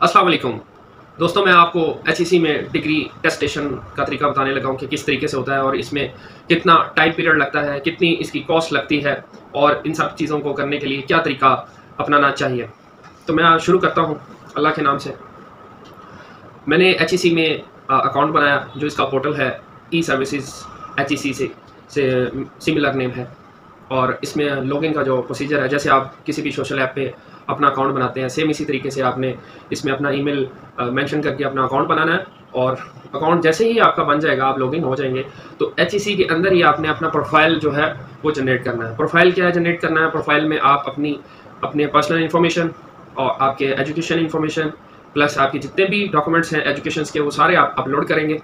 अस्सलाम वालेकुम दोस्तों, मैं आपको एचईसी में डिग्री टेस्टेशन का तरीका बताने लगा हूँ कि किस तरीके से होता है और इसमें कितना टाइम पीरियड लगता है, कितनी इसकी कॉस्ट लगती है और इन सब चीज़ों को करने के लिए क्या तरीका अपनाना चाहिए। तो मैं शुरू करता हूँ अल्लाह के नाम से। मैंने एचईसी में अकाउंट बनाया, जो इसका पोर्टल है ई सर्विसेज एचईसी से सिमिलर नेम है। और इसमें लॉगिन का जो प्रोसीजर है, जैसे आप किसी भी सोशल ऐप पे अपना अकाउंट बनाते हैं, सेम इसी तरीके से आपने इसमें अपना ईमेल मेंशन करके अपना अकाउंट बनाना है। और अकाउंट जैसे ही आपका बन जाएगा, आप लॉगिन हो जाएंगे, तो एचईसी के अंदर ही आपने अपना प्रोफाइल जो है वो जनरेट करना है। प्रोफाइल क्या है जनरेट करना है? प्रोफाइल में आप अपने पर्सनल इन्फॉर्मेशन और आपके एजुकेशन इन्फॉर्मेशन प्लस आपके जितने भी डॉक्यूमेंट्स हैं एजुकेशन के, वो सारे आप अपलोड करेंगे।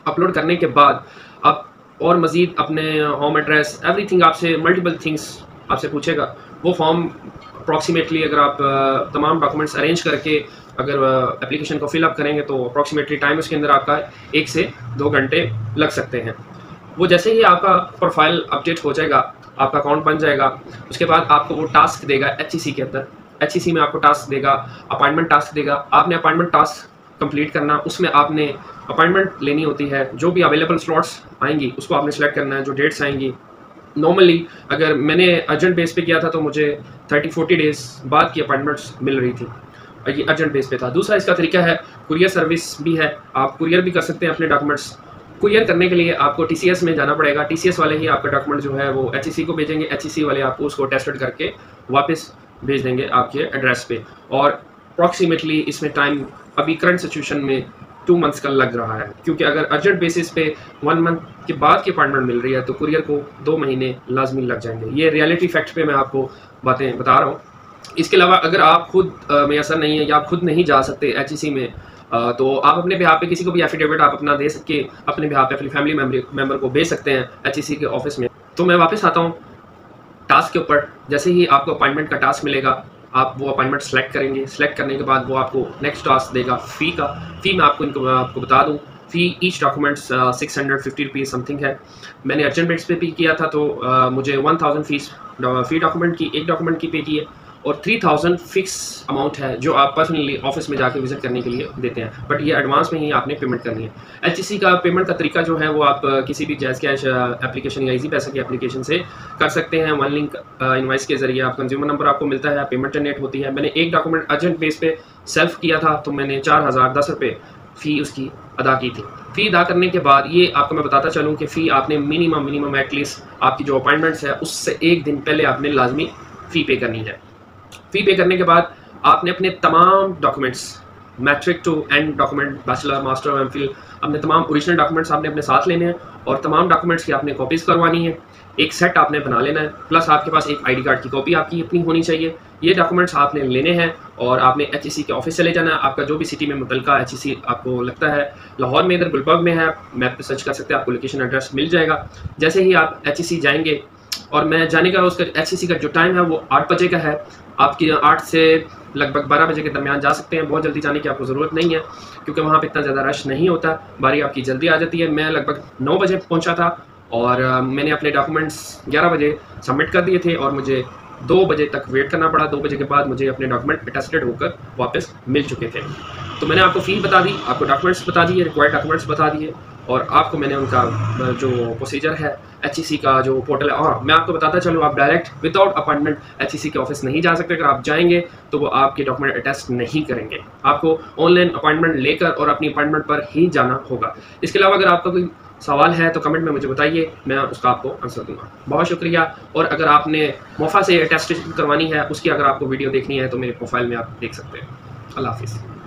अपलोड करने के बाद आप और मज़ीद अपने होम एड्रेस एवरीथिंग, आपसे मल्टीपल थिंग्स आपसे पूछेगा। वो फॉर्म अप्रॉक्सीमेटली अगर आप तमाम डॉक्यूमेंट्स अरेंज करके अगर एप्लीकेशन को फिलअप करेंगे तो अप्रॉक्सीमेटली टाइम उसके अंदर आपका 1 से 2 घंटे लग सकते हैं। वो जैसे ही आपका प्रोफाइल अपडेट हो जाएगा, आपका अकाउंट बन जाएगा, उसके बाद आपको वो टास्क देगा एचईसी के अंदर। एचईसी में आपको टास्क देगा, अपॉइंटमेंट टास्क देगा। आपने अपॉइंटमेंट टास्क कंप्लीट करना, उसमें आपने अपॉइंटमेंट लेनी होती है। जो भी अवेलेबल स्लॉट्स आएंगी उसको आपने सेलेक्ट करना है, जो डेट्स आएंगी। नॉर्मली अगर मैंने अर्जेंट बेस पे किया था तो मुझे 30-40 डेज़ बाद की अपॉइंटमेंट्स मिल रही थी, और ये अर्जेंट बेस पे था। दूसरा इसका तरीका है, कुरियर सर्विस भी है। आप कुरियर भी कर सकते हैं अपने डॉक्यूमेंट्स। कुरियर करने के लिए आपको टीसीएस में जाना पड़ेगा। टीसीएस वाले ही आपका डॉक्यूमेंट जो है वो एचईसी को भेजेंगे। एचईसी वाले आपको उसको टेस्टेड करके वापस भेज देंगे आपके एड्रेस पे। और अप्रॉक्सीमेटली इसमें टाइम अभी करंट सिचुएशन में 2 मंथ्स का लग रहा है, क्योंकि अगर अर्जेंट बेसिस पे 1 मंथ के बाद की अपॉइंटमेंट मिल रही है तो कुरियर को 2 महीने लाजमी लग जाएंगे। ये रियलिटी फैक्ट पे मैं आपको बातें बता रहा हूँ। इसके अलावा अगर आप खुद मैसर नहीं है या आप खुद नहीं जा सकते एचईसी में, तो आप अपने बिहाफ पे किसी को भी एफिडेविट आप अपना दे सके, अपने बिहाफ पे अपनी फैमिली मेम्बर को भेज सकते हैं एचईसी के ऑफिस में। तो मैं वापस आता हूँ टास्क के ऊपर। जैसे ही आपको अपॉइंटमेंट का टास्क मिलेगा, आप वो अपॉइंटमेंट सेलेक्ट करेंगे। सेलेक्ट करने के बाद वो आपको नेक्स्ट टास्क देगा फ़ी का। फ़ी मैं आपको बता दूं, फ़ी ईच डॉक्यूमेंट्स 650 रुपीज़ समथिंग है। मैंने अर्जेंट बेस पे पे किया था तो मुझे 1000 फीस फ़ी डॉक्यूमेंट की, एक डॉक्यूमेंट की पे की है। और 3000 फिक्स अमाउंट है जो आप पर्सनली ऑफिस में जाके विजिट करने के लिए देते हैं, बट ये एडवांस में ही आपने पेमेंट करनी है। एचईसी का पेमेंट का तरीका जो है वो आप किसी भी जैज़ कैश एप्लीकेशन या इजी पैसा की एप्लीकेशन से कर सकते हैं। वन लिंक इनवाइस के जरिए आप कंज्यूमर नंबर आपको मिलता है, पेमेंट जनरेट होती है। मैंने एक डॉक्यूमेंट अर्जेंट बेस पे सेल्फ किया था तो मैंने 4010 रुपये फ़ी उसकी अदा की थी। फ़ी अदा करने के बाद ये आपको मैं बताता चलूँ कि फ़ी आपने मिनिमम एटलीस्ट आपकी जो अपॉइंटमेंट्स है उससे 1 दिन पहले आपने लाजमी फ़ी पे करनी है। फ़ी पे करने के बाद आपने अपने तमाम documents, matric to end document, bachelor, master, MPhil, अपने तमाम ओरिजिनल डॉक्यूमेंट्स आपने अपने साथ लेने हैं और तमाम डॉक्यूमेंट्स की आपने कॉपीज़ करवानी है। एक सेट आपने बना लेना है, प्लस आपके पास एक आईडी कार्ड की कॉपी आपकी अपनी होनी चाहिए। ये डॉक्यूमेंट्स आपने लेने हैं और आपने एचईसी के ऑफिस चले जाना है। आपका जो भी सिटी में मुतलका एचईसी आपको लगता है, लाहौर में इधर गुलबर्ग में है, मैप पे सर्च कर सकते हैं, आपको लोकेशन एड्रेस मिल जाएगा। जैसे ही आप एचईसी जाएंगे, और मैं जाने का उसका एचईसी का जो टाइम है वो 8 बजे का है। आपकी 8 से लगभग 12 बजे के दरमियान जा सकते हैं। बहुत जल्दी जाने की आपको ज़रूरत नहीं है, क्योंकि वहाँ पे इतना ज़्यादा रश नहीं होता, बारी आपकी जल्दी आ जाती है। मैं लगभग 9 बजे पहुँचा था और मैंने अपने डॉक्यूमेंट्स 11 बजे सबमिट कर दिए थे और मुझे 2 बजे तक वेट करना पड़ा। 2 बजे के बाद मुझे अपने डॉक्यूमेंट अटेस्टेड होकर वापस मिल चुके थे। तो मैंने आपको फ़ी बता दी, आपको डॉक्यूमेंट्स बता दिए, रिक्वायर्ड डॉक्यूमेंट्स बता दिए, और आपको मैंने उनका जो प्रोसीजर है एचईसी का जो पोर्टल है। और मैं आपको बताता चलूँ, आप डायरेक्ट विदाउट अपॉइंटमेंट एचईसी के ऑफिस नहीं जा सकते। अगर आप जाएंगे तो वो आपके डॉक्यूमेंट अटेस्ट नहीं करेंगे। आपको ऑनलाइन अपॉइंटमेंट लेकर और अपनी अपॉइंटमेंट पर ही जाना होगा। इसके अलावा अगर आपका कोई सवाल है तो कमेंट में मुझे बताइए, मैं उसका आपको आंसर दूंगा। बहुत शुक्रिया। और अगर आपने मोफा से अटेस्टेशन करवानी है, उसकी अगर आपको वीडियो देखनी है तो मेरे प्रोफाइल में आप देख सकते हैं। अल्लाह हाफिज़।